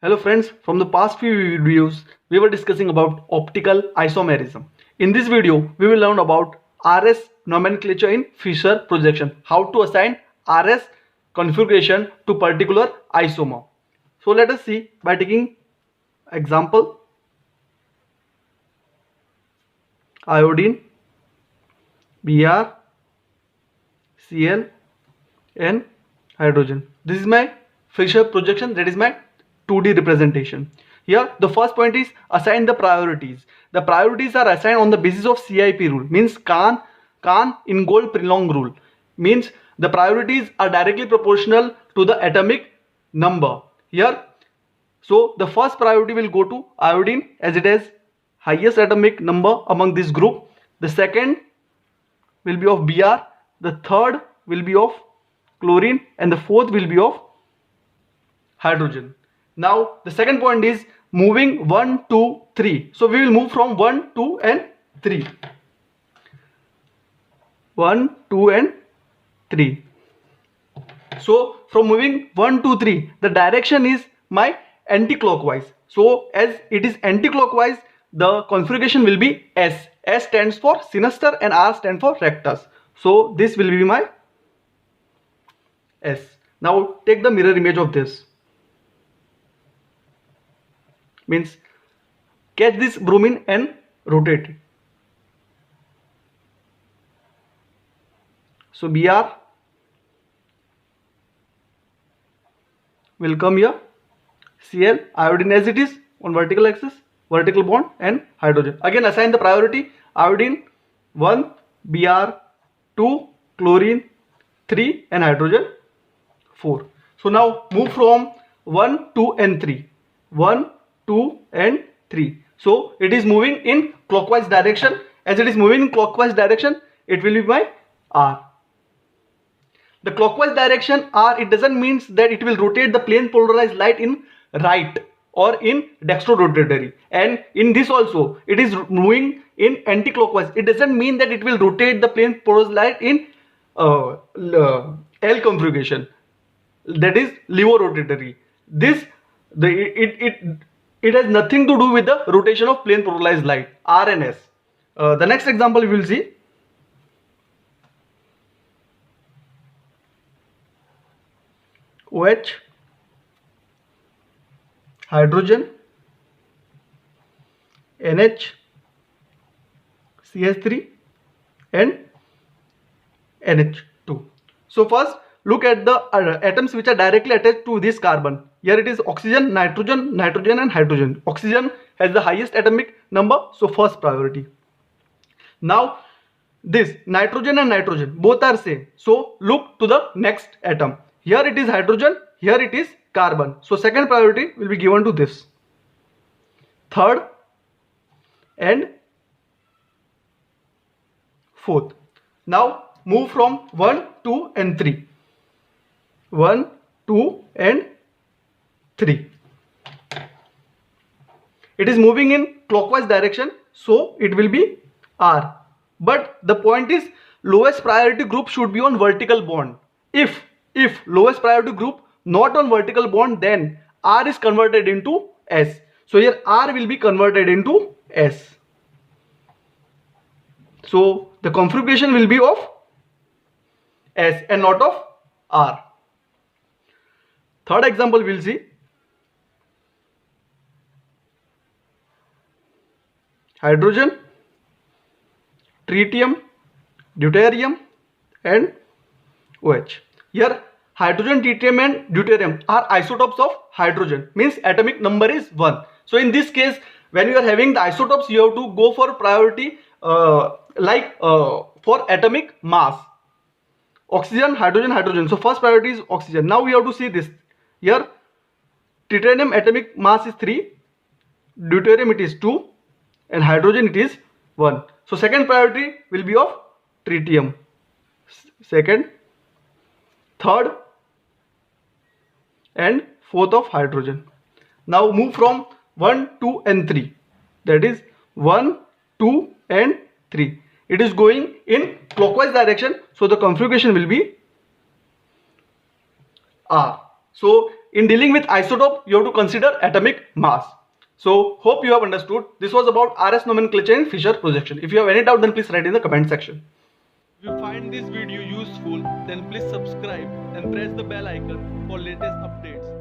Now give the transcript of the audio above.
Hello friends, from the past few videos, we were discussing about optical isomerism. In this video, we will learn about RS nomenclature in Fischer projection, how to assign RS configuration to particular isomer. So let us see by taking example iodine, Br, Cl and hydrogen. This is my Fischer projection, that is my 2D representation. Here the first point is assign the priorities. The priorities are assigned on the basis of CIP rule, means Kahn-Ingold-Prelong rule. Means the priorities are directly proportional to the atomic number. Here, so the first priority will go to iodine as it has highest atomic number among this group. The second will be of Br, the third will be of chlorine and the fourth will be of hydrogen. Now the second point is moving 1, 2, 3. So we will move from 1, 2 and 3. 1, 2 and 3. So from moving 1, 2, 3, the direction is my anti-clockwise. So as it is anti-clockwise, the configuration will be S. S stands for sinister and R stands for rectus. So this will be my S. Now take the mirror image of this. Means catch this bromine and rotate it. So Br will come here, Cl, iodine as it is on vertical axis, vertical bond and hydrogen. Again assign the priority, iodine 1, Br 2, chlorine 3 and hydrogen 4. So now move from 1, 2 and 3. 1, 2 and 3. So it is moving in clockwise direction. As it is moving in clockwise direction, it will be my R. The clockwise direction R, it doesn't mean that it will rotate the plane polarized light in right or in dextrorotatory. And in this also, it is moving in anti-clockwise. It doesn't mean that it will rotate the plane polarized light in L configuration. That is levorotatory. This it has nothing to do with the rotation of plane polarized light, R and S. The next example we will see. OH, hydrogen, NH, CH3 and NH2. So first look at the atoms which are directly attached to this carbon. Here it is oxygen, nitrogen, nitrogen and hydrogen. Oxygen has the highest atomic number, so first priority. Now this nitrogen and nitrogen both are same. So look to the next atom. Here it is hydrogen, here it is carbon. So second priority will be given to this. Third and fourth. Now move from 1, 2 and 3. 1, 2 and 3. It is moving in clockwise direction, so it will be R. But the point is lowest priority group should be on vertical bond. If lowest priority group not on vertical bond, then R is converted into S. So here R will be converted into S. So the configuration will be of S and not of R. Third example we will see. Hydrogen, tritium, deuterium and OH. Here hydrogen, tritium and deuterium are isotopes of hydrogen, means atomic number is 1. So in this case, when you are having the isotopes, you have to go for priority for atomic mass. Oxygen, hydrogen, hydrogen. So first priority is oxygen. Now we have to see this. Here tritium atomic mass is 3, deuterium it is 2 and hydrogen it is 1. So second priority will be of tritium. Second, third and fourth of hydrogen. Now move from 1, 2 and 3. That is 1, 2 and 3. It is going in clockwise direction, so the configuration will be R. So in dealing with isotope, you have to consider atomic mass. So hope you have understood. This was about RS nomenclature and Fisher projection. If you have any doubt, then please write in the comment section. If you find this video useful, then please subscribe and press the bell icon for latest updates.